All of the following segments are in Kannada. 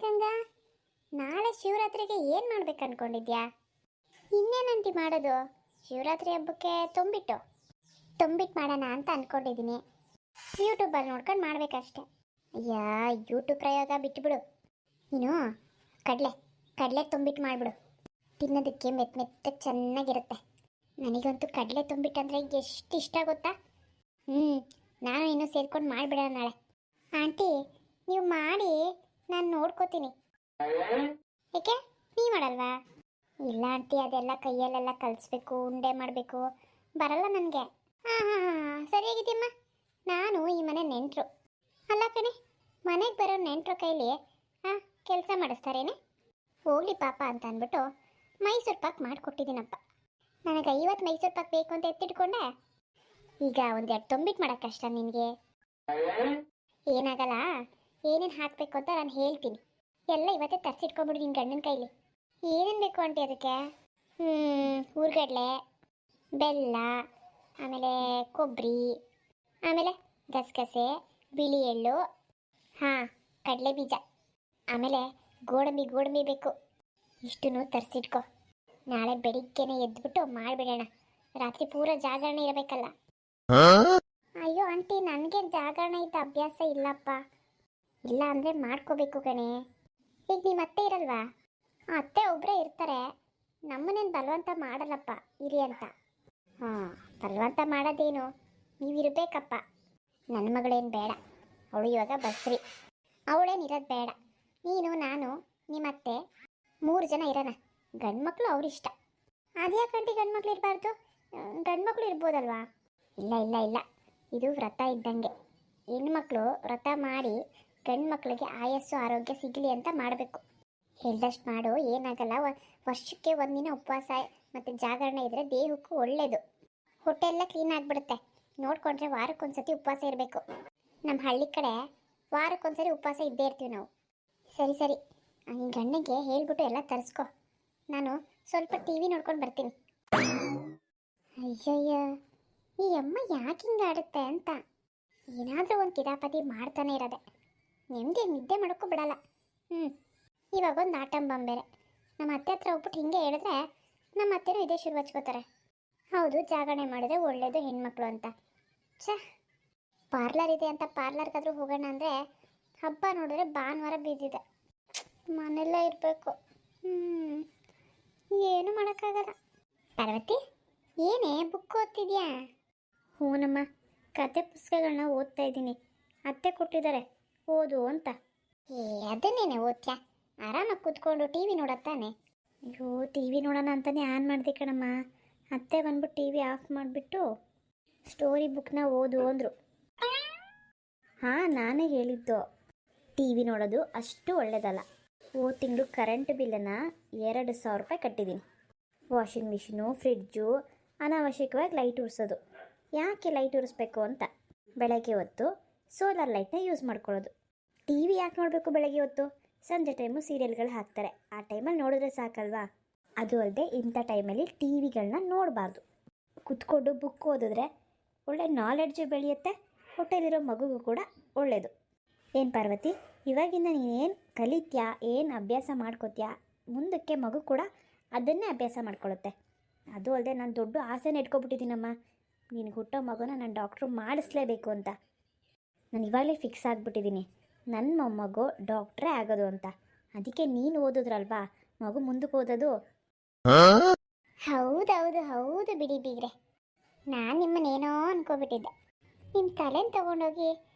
ಗಂಗಾ, ನಾಳೆ ಶಿವರಾತ್ರಿಗೆ ಏನು ಮಾಡ್ಬೇಕು ಅನ್ಕೊಂಡಿದ್ಯಾ? ಇನ್ನೇನಂಟಿ ಮಾಡೋದು? ಶಿವರಾತ್ರಿ ಹಬ್ಬಕ್ಕೆ ತುಂಬಿಟ್ಟು ಮಾಡೋಣ ಅಂತ ಅನ್ಕೊಂಡಿದ್ದೀನಿ. ಯೂಟ್ಯೂಬಲ್ಲಿ ನೋಡ್ಕೊಂಡು ಮಾಡ್ಬೇಕಷ್ಟೆ. ಅಯ್ಯಾ, ಯೂಟ್ಯೂಬ್ ಪ್ರಯೋಗ ಬಿಟ್ಬಿಡು. ನೀನು ಕಡಲೆ ತುಂಬಿಟ್ಟು ಮಾಡಿಬಿಡು. ತಿನ್ನೋದಕ್ಕೆ ಮೆತ್ತಗೆ ಚೆನ್ನಾಗಿರುತ್ತೆ. ನನಗಂತೂ ಕಡಲೆ ತುಂಬಿಟ್ಟಂದರೆ ಎಷ್ಟು ಇಷ್ಟ ಗೊತ್ತಾ? ನಾನು ಇನ್ನೂ ಸೇರ್ಕೊಂಡು ಮಾಡಿಬಿಡೋಣ ನಾಳೆ. ಆಂಟಿ, ನೀವು ಮಾಡಿ ನಾನು ನೋಡ್ಕೋತೀನಿ. ಏಕೆ, ನೀ ಮಾಡಲ್ವಾ? ಇಲ್ಲ ಆಂಟಿ, ಅದೆಲ್ಲ ಕೈಯಲ್ಲೆಲ್ಲ ಕಲಿಸ್ಬೇಕು, ಉಂಡೆ ಮಾಡಬೇಕು, ಬರಲ್ಲ ನನಗೆ. ಹಾಂ ಸರಿಯಾಗಿದ್ದೀಮ್ಮ. ನಾನು ಈ ಮನೆ ನೆಂಟರು ಅಲ್ಲ ಕಣೆ. ಮನೆಗೆ ಬರೋ ನೆಂಟರು ಕೈಲಿ ಕೆಲಸ ಮಾಡಿಸ್ತಾರೇನೆ? ಹೋಗ್ಲಿ ಪಾಪ ಅಂತ ಅಂದ್ಬಿಟ್ಟು ಮೈಸೂರು ಪಾಕ್ ಮಾಡಿಕೊಟ್ಟಿದ್ದೀನಪ್ಪ. ನನಗೆ 50 ಮೈಸೂರು ಪಾಕ್ ಬೇಕು ಅಂತ ಎತ್ತಿಟ್ಕೊಂಡೆ. ಈಗ ಒಂದೆರಡು ತುಂಬಿಟ್ಟು ಮಾಡೋಕ್ಕೆ ಕಷ್ಟ ನಿನಗೆ? ಏನಾಗಲ್ಲ, ಏನೇನು ಹಾಕಬೇಕು ಅಂತ ನಾನು ಹೇಳ್ತೀನಿ. ಎಲ್ಲ ಇವತ್ತೇ ತರಿಸಿಟ್ಕೊಂಡ್ಬಿಡು ನಿನ್ನ ಗಂಡನ ಕೈಲಿ. ಏನೇನು ಬೇಕು ಆಂಟಿ ಅದಕ್ಕೆ? ಹುರ್ಗಡ್ಲೆ, ಬೆಲ್ಲ, ಆಮೇಲೆ ಕೊಬ್ಬರಿ, ಆಮೇಲೆ ಗಸಗಸೆ, ಬಿಳಿ ಎಳ್ಳು, ಕಡಲೆ ಬೀಜ, ಆಮೇಲೆ ಗೋಡಂಬಿ ಬೇಕು. ಇಷ್ಟನ್ನು ತರಿಸಿಟ್ಕೊ. ನಾಳೆ ಬೆಳಿಗ್ಗೆನೆ ಎದ್ಬಿಟ್ಟು ಮಾಡಿಬಿಡೋಣ. ರಾತ್ರಿ ಪೂರ ಜಾಗರಣೆ ಇರಬೇಕಲ್ಲ. ಅಯ್ಯೋ ಆಂಟಿ, ನನಗೆ ಜಾಗರಣೆ ಇದ್ದ ಅಭ್ಯಾಸ ಇಲ್ಲಪ್ಪ. ಇಲ್ಲ ಅಂದರೆ ಮಾಡ್ಕೋಬೇಕು ಕಣೆ. ಈಗ ನಿಮ್ಮ ಅತ್ತೆ ಇರಲ್ವಾ? ಅತ್ತೆ ಒಬ್ಬರೇ ಇರ್ತಾರೆ. ನಮ್ಮನೇನು ಬಲವಂತ ಮಾಡಲ್ಲಪ್ಪ ಇರಿ ಅಂತ. ಬಲವಂತ ಮಾಡೋದೇನು, ನೀವಿರಬೇಕಪ್ಪ. ನನ್ನ ಮಗಳೇನು ಬೇಡ, ಅವಳು ಇವಾಗ ಬಸ್ರಿ. ಅವಳೇನಿರೋದು ಬೇಡ. ನೀನು, ನಾನು, ನಿಮ್ಮತ್ತೆ 3 ಜನ ಇರೋಣ. ಗಂಡು ಮಕ್ಕಳು ಅವ್ರಿಷ್ಟ. ಅದ್ಯಾಕಂಟಿ ಗಂಡು ಮಕ್ಳು ಇರಬಾರ್ದು? ಗಂಡು ಮಕ್ಕಳು ಇರ್ಬೋದಲ್ವಾ? ಇಲ್ಲ, ಇದು ವ್ರತ ಇದ್ದಂಗೆ. ಹೆಣ್ಮಕ್ಳು ವ್ರತ ಮಾಡಿ ಗಂಡು ಮಕ್ಕಳಿಗೆ ಆಯಸ್ಸು ಆರೋಗ್ಯ ಸಿಗಲಿ ಅಂತ ಮಾಡಬೇಕು. ಹೇಳ್ದಷ್ಟು ಮಾಡು, ಏನಾಗಲ್ಲ. ವರ್ಷಕ್ಕೆ 1 ದಿನ ಉಪವಾಸ ಮತ್ತು ಜಾಗರಣೆ ಇದ್ದರೆ ದೇಹಕ್ಕೂ ಒಳ್ಳೆಯದು. ಹೊಟ್ಟೆ ಎಲ್ಲ ಕ್ಲೀನ್ ಆಗಿಬಿಡುತ್ತೆ. ನೋಡಿಕೊಂಡ್ರೆ ವಾರಕ್ಕೊಂದ್ಸತಿ ಉಪವಾಸ ಇರಬೇಕು. ನಮ್ಮ ಹಳ್ಳಿ ಕಡೆ ವಾರಕ್ಕೊಂದ್ಸರಿ ಉಪವಾಸ ಇದ್ದೇ ಇರ್ತೀವಿ ನಾವು. ಸರಿ, ಈ ಗಂಡನಿಗೆ ಹೇಳ್ಬಿಟ್ಟು ಎಲ್ಲ ತರಿಸ್ಕೊ. ನಾನು ಸ್ವಲ್ಪ TV ನೋಡ್ಕೊಂಡು ಬರ್ತೀನಿ. ಅಯ್ಯಯ್ಯ, ಈ ಅಮ್ಮ ಯಾಕೆ ಹಿಂಗೆ ಆಡುತ್ತೆ ಅಂತ. ಏನಾದರೂ ಒಂದು ಕಿತಾಪತಿ ಮಾಡ್ತಾನೆ ಇರೋದೆ. ನೆಮ್ಮದಿ ನಿದ್ದೆ ಮಾಡೋಕ್ಕೂ ಬಿಡಲ್ಲ. ಇವಾಗ ಒಂದು ಆಟಂಬಂ ಬೇರೆ. ನಮ್ಮ ಅತ್ತೆ ಹತ್ರ ಹೋಗ್ಬಿಟ್ಟು ಹಿಂಗೆ ಹೇಳಿದ್ರೆ ನಮ್ಮ ಅತ್ತೆನೂ ಇದೇ ಶುರು ಹಚ್ಕೋತಾರೆ. ಹೌದು, ಜಾಗರಣೆ ಮಾಡಿದ್ರೆ ಒಳ್ಳೆಯದು ಹೆಣ್ಮಕ್ಳು ಅಂತ. ಪಾರ್ಲರ್ ಇದೆ ಅಂತ ಪಾರ್ಲರ್ಗಾದರೂ ಹೋಗೋಣ ಅಂದರೆ ಹಬ್ಬ ನೋಡಿದ್ರೆ ಭಾನುವಾರ ಬಿದ್ದಿದೆ. ಮನೆಯಲ್ಲೇ ಇರಬೇಕು. ಏನು ಮಾಡೋಕ್ಕಾಗಲ್ಲ. ಪಾರ್ವತಿ, ಏನೇ ಬುಕ್ ಓದ್ತಿದ್ಯಾ? ಹೂನಮ್ಮ, ಕತೆ ಪುಸ್ತಕಗಳನ್ನ ಓದ್ತಾ ಇದ್ದೀನಿ. ಅತ್ತೆ ಕೊಟ್ಟಿದ್ದಾರೆ ಓದು ಅಂತ. ಅದನ್ನೇನೆ ಓದ್ತ್ಯಾ? ಆರಾಮಾಗಿ ಕೂತ್ಕೊಂಡು TV ನೋಡತ್ತಾನೆ. ಅಯ್ಯೋ, TV ನೋಡೋಣ ಅಂತಲೇ ಆನ್ ಮಾಡಿದೆ ಕಣಮ್ಮ. ಅತ್ತೆ ಬಂದ್ಬಿಟ್ಟು TV ಆಫ್ ಮಾಡಿಬಿಟ್ಟು ಸ್ಟೋರಿ ಬುಕ್ನ ಓದು ಅಂದರು. ನಾನೇ ಹೇಳಿದ್ದು, TV ನೋಡೋದು ಅಷ್ಟು ಒಳ್ಳೆಯದಲ್ಲ. ಹೋದ ತಿಂಗಳು ಕರೆಂಟ್ ಬಿಲ್ಲನ್ನು 2,000 ರೂಪಾಯಿ ಕಟ್ಟಿದ್ದೀನಿ. ವಾಷಿಂಗ್ ಮಿಷಿನು, ಫ್ರಿಡ್ಜು, ಅನಾವಶ್ಯಕವಾಗಿ ಲೈಟ್ ಉರಿಸೋದು. ಯಾಕೆ ಲೈಟ್ ಉರಿಸ್ಬೇಕು ಅಂತ ಬೆಳಗ್ಗೆ ಹೊತ್ತು ಸೋಲಾರ್ ಲೈಟ್ನ ಯೂಸ್ ಮಾಡ್ಕೊಳ್ಳೋದು. TV ಯಾಕೆ ನೋಡಬೇಕು ಬೆಳಗ್ಗೆ ಹೊತ್ತು? ಸಂಜೆ ಟೈಮು ಸೀರಿಯಲ್ಗಳು ಹಾಕ್ತಾರೆ, ಆ ಟೈಮಲ್ಲಿ ನೋಡಿದ್ರೆ ಸಾಕಲ್ವಾ? ಅದು ಅಲ್ಲದೆ ಇಂಥ ಟೈಮಲ್ಲಿ TVಗಳನ್ನ ನೋಡಬಾರ್ದು. ಕುತ್ಕೊಂಡು ಬುಕ್ ಓದಿದ್ರೆ ಒಳ್ಳೆ ನಾಲೆಡ್ಜು ಬೆಳೆಯುತ್ತೆ, ಹೊಟ್ಟೆಲಿರೋ ಮಗುಗೂ ಕೂಡ ಒಳ್ಳೆಯದು. ಏನು ಪಾರ್ವತಿ, ಇವಾಗಿಂದ ನೀನೇನು ಕಲಿತ್ಯಾ, ಏನು ಅಭ್ಯಾಸ ಮಾಡ್ಕೋತ್ಯಾ, ಮುಂದಕ್ಕೆ ಮಗು ಕೂಡ ಅದನ್ನೇ ಅಭ್ಯಾಸ ಮಾಡ್ಕೊಳ್ಳುತ್ತೆ. ಅದು ಅಲ್ಲದೆ ನಾನು ದೊಡ್ಡ ಆಸೆನ ಇಟ್ಕೊಬಿಟ್ಟಿದ್ದೀನಮ್ಮ, ನಿನಗೆ ಹುಟ್ಟೋ ಮಗುನ ನಾನು ಡಾಕ್ಟ್ರು ಮಾಡಿಸ್ಲೇಬೇಕು ಅಂತ. ನಾನು ಇವಾಗಲೇ ಫಿಕ್ಸ್ ಆಗಿಬಿಟ್ಟಿದ್ದೀನಿ, ನನ್ನ ಮೊಮ್ಮಗು ಡಾಕ್ಟ್ರೇ ಆಗೋದು ಅಂತ. ಅದಕ್ಕೆ ನೀನು ಓದಿದ್ರಲ್ವಾ, ಮಗು ಮುಂದಕ್ಕೆ ಓದೋದು. ಹೌದು ಬಿಡಿ ಬೀಗ್ರೆ, ನಾನು ನಿಮ್ಮನ್ನೇನೋ ಅನ್ಕೋಬಿಟ್ಟಿದ್ದೆ. ನಿಮ್ಮ ತಲೆನ ತಗೊಂಡೋಗಿ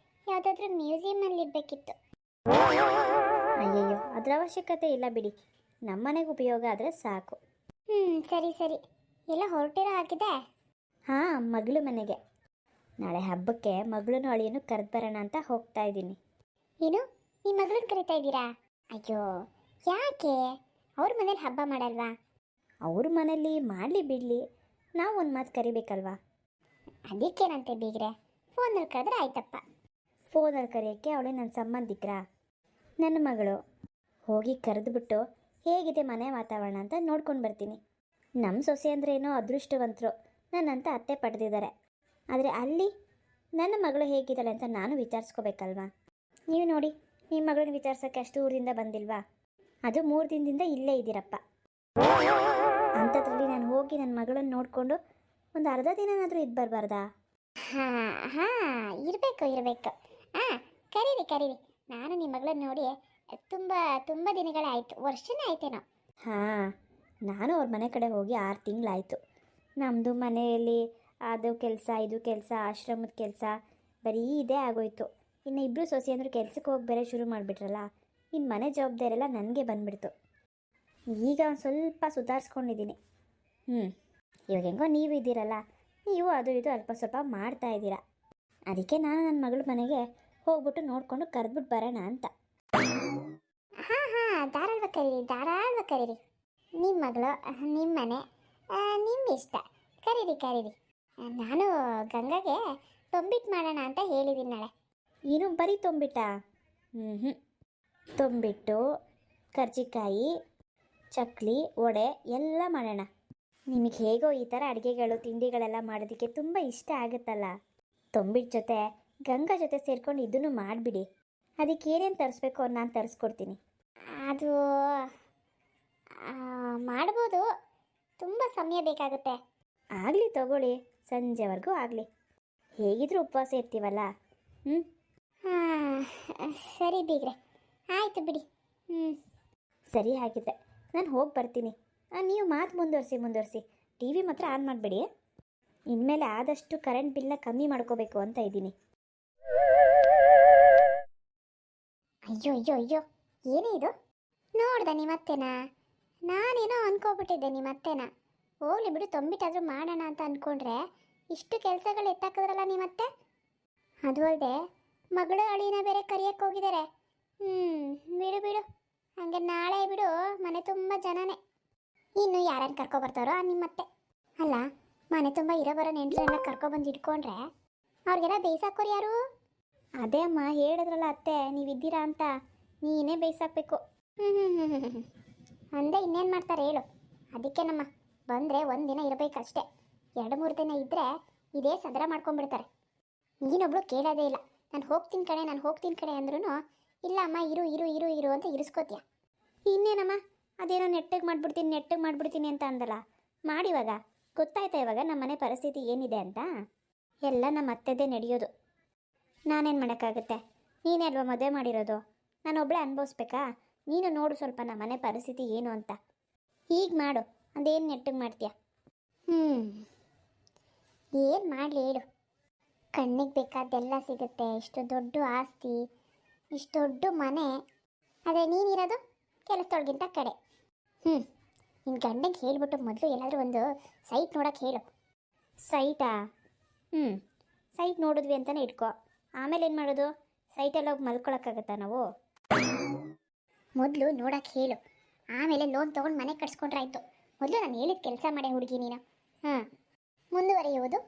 ಯಾವುದಾದ್ರೂ ಮ್ಯೂಸಿಯಮಲ್ಲಿ ಇಡಬೇಕಿತ್ತು. ಅಯ್ಯಯ್ಯೋ, ಅದರ ಅವಶ್ಯಕತೆ ಇಲ್ಲ ಬಿಡಿ, ನಮ್ಮನೆಗೆ ಉಪಯೋಗ ಆದರೆ ಸಾಕು. ಸರಿ, ಎಲ್ಲ ಹೊರಟಿರೋ ಆಗಿದೆ? ಮಗಳು ಮನೆಗೆ. ನಾಳೆ ಹಬ್ಬಕ್ಕೆ ಮಗಳನ್ನೂ ಅಳಿಯನ್ನು ಕರೆದು ಬರೋಣ ಅಂತ ಹೋಗ್ತಾ ಇದ್ದೀನಿ. ಏನು, ನಿಮ್ಮ ಮಗಳನ್ನ ಕರಿತಾ ಇದ್ದೀರಾ? ಅಯ್ಯೋ, ಯಾಕೆ? ಅವ್ರ ಮನೇಲಿ ಹಬ್ಬ ಮಾಡಲ್ವಾ? ಅವ್ರ ಮನೇಲಿ ಮಾಡಲಿ ಬಿಡಲಿ, ನಾವು ಒಂದು ಮಾತು ಕರಿಬೇಕಲ್ವಾ? ಅದಕ್ಕೇನಂತೆ ಬೀಗ್ರೆ, ಫೋನಲ್ಲಿ ಕರೆದ್ರೆ ಆಯ್ತಪ್ಪ. ಫೋನಲ್ಲಿ ಕರೆಯೋಕ್ಕೆ ಅವಳೇ ನನ್ನ ಸಂಬಂಧಿಕರಾ? ನನ್ನ ಮಗಳು. ಹೋಗಿ ಕರೆದುಬಿಟ್ಟು ಹೇಗಿದೆ ಮನೆ ವಾತಾವರಣ ಅಂತ ನೋಡ್ಕೊಂಡು ಬರ್ತೀನಿ. ನಮ್ಮ ಸೊಸೆ ಅಂದರೆ ಏನೋ ಅದೃಷ್ಟವಂತರು, ನನ್ನಂತ ಅತ್ತೆ ಪಡೆದಿದ್ದಾರೆ. ಆದರೆ ಅಲ್ಲಿ ನನ್ನ ಮಗಳು ಹೇಗಿದ್ದಾಳೆ ಅಂತ ನಾನು ವಿಚಾರಿಸ್ಕೋಬೇಕಲ್ವಾ? ನೀವು ನೋಡಿ, ನಿಮ್ಮ ಮಗಳನ್ನ ವಿಚಾರಿಸೋಕ್ಕೆ ಅಷ್ಟು ಊರಿಂದ ಬಂದಿಲ್ವಾ? ಅದು 3 ದಿನದಿಂದ ಇಲ್ಲೇ ಇದ್ದೀರಪ್ಪ. ಅಂಥದ್ರಲ್ಲಿ ನಾನು ಹೋಗಿ ನನ್ನ ಮಗಳನ್ನ ನೋಡಿಕೊಂಡು ಒಂದು ಅರ್ಧ ದಿನನಾದರೂ ಇದ್ದು ಬರಬಾರ್ದಾ? ಹಾಂ ಹಾಂ, ಇರಬೇಕು. ಹಾಂ, ಕರೀರಿ. ನಾನು ನಿಮ್ಮ ಮಗಳನ್ನ ನೋಡಿ ತುಂಬ ತುಂಬ ದಿನಗಳಾಯಿತು, ವರ್ಷನೇ ಆಯ್ತೇನೋ. ಹಾಂ, ನಾನು ಅವ್ರ ಮನೆ ಕಡೆ ಹೋಗಿ 6 ತಿಂಗಳಾಯಿತು. ನಮ್ಮದು ಮನೆಯಲ್ಲಿ ಅದು ಕೆಲಸ, ಇದು ಕೆಲಸ, ಆಶ್ರಮದ ಕೆಲಸ, ಬರೀ ಇದೇ ಆಗೋಯ್ತು. ಇನ್ನು ಇಬ್ಬರು ಸೊಸೆ ಅಂದರು ಕೆಲ್ಸಕ್ಕೆ ಹೋಗಿ ಬೇರೆ ಶುರು ಮಾಡಿಬಿಟ್ರಲ್ಲ, ಇನ್ನು ಮನೆ ಜವಾಬ್ದಾರಿ ಎಲ್ಲ ನನಗೆ ಬಂದುಬಿಡ್ತು. ಈಗ ಒಂದು ಸ್ವಲ್ಪ ಸುಧಾರಿಸ್ಕೊಂಡಿದ್ದೀನಿ. ಇವಾಗ ಹೆಂಗೋ ನೀವು ಇದ್ದೀರಲ್ಲ, ನೀವು ಅದು ಇದು ಅಲ್ಪ ಸ್ವಲ್ಪ ಮಾಡ್ತಾ ಇದ್ದೀರಾ. ಅದಕ್ಕೆ ನಾನು ನನ್ನ ಮಗಳ ಮನೆಗೆ ಹೋಗ್ಬಿಟ್ಟು ನೋಡಿಕೊಂಡು ಕರೆದ್ಬಿಟ್ಟು ಬರೋಣ ಅಂತ. ಹಾಂ, ಧಾರಾಳವಾಗಿ ಕರೀರಿ. ನಿಮ್ಮ ಮಗಳು, ನಿಮ್ಮ ಮನೆ, ನಿಮ್ಮ ಇಷ್ಟ. ಕರೀರಿ. ನಾನು ಗಂಗಾಗೆ ತೊಂಬಿಟ್ಟು ಮಾಡೋಣ ಅಂತ ಹೇಳಿದ್ದೀನಿ ನಾಳೆ. ಏನು ಬರೀ ತೊಂಬಿಟ್ಟ? ತೊಂಬಿಟ್ಟು, ಕರ್ಜಿಕಾಯಿ, ಚಕ್ಲಿ, ವಡೆ ಎಲ್ಲ ಮಾಡೋಣ. ನಿಮಗೆ ಹೇಗೋ ಈ ಥರ ಅಡುಗೆಗಳು ತಿಂಡಿಗಳೆಲ್ಲ ಮಾಡೋದಕ್ಕೆ ತುಂಬ ಇಷ್ಟ ಆಗುತ್ತಲ್ಲ. ತೊಂಬಿಟ್ಟು ಜೊತೆ ಗಂಗಾ ಜೊತೆ ಸೇರ್ಕೊಂಡು ಇದನ್ನು ಮಾಡಿಬಿಡಿ. ಅದಕ್ಕೆ ಏನೇನು ತರಿಸ್ಬೇಕು ಅವ್ರು ನಾನು ತರಿಸ್ಕೊಡ್ತೀನಿ. ಅದು ಮಾಡ್ಬೋದು, ತುಂಬ ಸಮಯ ಬೇಕಾಗುತ್ತೆ. ಆಗಲಿ ತಗೊಳ್ಳಿ, ಸಂಜೆವರೆಗೂ ಆಗಲಿ. ಹೇಗಿದ್ರೂ ಉಪವಾಸ ಇರ್ತೀವಲ್ಲ. ಹಾಂ, ಸರಿ ಬೀಗ್ರೆ, ಆಯಿತು ಬಿಡಿ. ಸರಿ, ಹಾಗಿದ್ರೆ ನಾನು ಹೋಗಿ ಬರ್ತೀನಿ. ನೀವು ಮಾತು ಮುಂದುವರಿಸಿ. ಟಿ ವಿ ಮಾತ್ರ ಆನ್ ಮಾಡಿಬಿಡಿ. ಇನ್ಮೇಲೆ ಆದಷ್ಟು ಕರೆಂಟ್ ಬಿಲ್ನ ಕಮ್ಮಿ ಮಾಡ್ಕೋಬೇಕು ಅಂತ ಇದ್ದೀನಿ. ಅಯ್ಯೋ, ಏನೇ ಇದು? ನೋಡ್ದೆ ನಿಮ್ಮತ್ತೆನಾ? ನಾನೇನೋ ಅನ್ಕೋಬಿಟ್ಟಿದ್ದೆ ನಿಮ್ಮತ್ತೆನ. ಹೋಗ್ಲಿ ಬಿಡು, ತೊಂಬಿಟ್ಟಾದರೂ ಮಾಡೋಣ ಅಂತ ಅಂದ್ಕೊಂಡ್ರೆ ಇಷ್ಟು ಕೆಲಸಗಳು ಎತ್ತಾಕಿದ್ರಲ್ಲ ನಿಮ್ಮತ್ತೆ. ಅದು ಅಲ್ಲದೆ ಮಗಳು ಅಳಿನ ಬೇರೆ ಕರಿಯಕ್ಕೆ ಹೋಗಿದ್ದಾರೆ. ಬಿಡು, ಹಂಗೆ ನಾಳೆ ಬಿಡು, ಮನೆ ತುಂಬ ಜನನೇ. ಇನ್ನು ಯಾರನ್ನು ಕರ್ಕೊಬರ್ತಾರೋ ನಿಮ್ಮತ್ತೆ. ಅಲ್ಲ, ಮನೆ ತುಂಬ ಬರೋ ನೆಂಟರೆಲ್ಲ ಕರ್ಕೊಬಂದು ಇಟ್ಕೊಂಡ್ರೆ ಅವ್ರಿಗೆಲ್ಲ ಬೇಯಿಸಾಕೋರು ಯಾರು? ಅದೇ ಅಮ್ಮ ಹೇಳಿದ್ರಲ್ಲ ಅತ್ತೆ, ನೀವಿದ್ದೀರಾ ಅಂತ, ನೀನೇ ಬೇಯಿಸಾಕಬೇಕು. ಅಂದೆ ಇನ್ನೇನು ಮಾಡ್ತಾರೆ ಹೇಳು. ಅದಕ್ಕೆ ನಮ್ಮ ಬಂದರೆ 1 ದಿನ ಇರಬೇಕಷ್ಟೇ. 2-3 ದಿನ ಇದ್ದರೆ ಇದೇ ಸದರ ಮಾಡ್ಕೊಂಡ್ಬಿಡ್ತಾರೆ. ನೀನೊಬ್ಳು ಕೇಳೋದೇ ಇಲ್ಲ. ನಾನು ಹೋಗ್ತೀನಿ ಕಣೆ ಅಂದ್ರೂ ಇಲ್ಲ ಅಮ್ಮ, ಇರು ಅಂತ ಇರಿಸ್ಕೋತೀಯ. ಇನ್ನೇನಮ್ಮ, ಅದೇನೋ ನೆಟ್ಟಗೆ ಮಾಡ್ಬಿಡ್ತೀನಿ ಅಂತ ಅಂದಲ್ಲ, ಮಾಡಿವಾಗ ಗೊತ್ತಾಯ್ತಾ ಇವಾಗ ನಮ್ಮ ಮನೆ ಪರಿಸ್ಥಿತಿ ಏನಿದೆ ಅಂತ? ಎಲ್ಲ ನಮ್ಮ ಅತ್ತೆದೇ ನಡೆಯೋದು. ನಾನೇನು ಮಾಡೋಕ್ಕಾಗುತ್ತೆ? ನೀನೇ ಅಲ್ವಾ ಮದುವೆ ಮಾಡಿರೋದು, ನಾನೊಬ್ಬಳೇ ಅನುಭವಿಸ್ಬೇಕಾ? ನೀನು ನೋಡು ಸ್ವಲ್ಪ ನಮ್ಮ ಮನೆ ಪರಿಸ್ಥಿತಿ ಏನು ಅಂತ. ಈಗ ಮಾಡು, ಅದೇನು ನೆಟ್ಟಗೆ ಮಾಡ್ತೀಯ? ಏನು ಮಾಡಲಿ ಹೇಳು. ಕಣ್ಣಿಗೆ ಬೇಕಾದ್ದೆಲ್ಲ ಸಿಗುತ್ತೆ, ಇಷ್ಟು ದೊಡ್ಡ ಆಸ್ತಿ, ಇಷ್ಟು ದೊಡ್ಡ ಮನೆ. ಆದರೆ ನೀನಿರೋದು ಕೆಲಸದೊಳಗಿಂತ ಕಡೆ. ನಿನ್ನ ಗಂಡಂಗೆ ಹೇಳ್ಬಿಟ್ಟು ಮೊದಲು ಎಲ್ಲಾದರೂ ಒಂದು ಸೈಟ್ ನೋಡೋಕ್ಕೆ ಹೇಳು. ಸೈಟಾ? ಸೈಟ್ ನೋಡಿದ್ವಿ ಅಂತಲೇ ಇಟ್ಕೋ. ಆಮೇಲೆ ಏನು ಮಾಡೋದು? ಸೈಟಲ್ಲಿ ಹೋಗಿ ಮಲ್ಕೊಳಕ್ಕಾಗತ್ತಾ ನಾವು? ಮೊದಲು ನೋಡೋಕ್ಕೆ ಹೇಳು, ಆಮೇಲೆ ಲೋನ್ ತೊಗೊಂಡು ಮನೆ ಕಟ್ಸ್ಕೊಂಡ್ರಾಯ್ತು. ಮೊದಲು ನಾನು ಹೇಳಿದ ಕೆಲಸ ಮಾಡೇ ಹುಡುಗಿ ನೀನು. ಮುಂದುವರಿಯುವುದು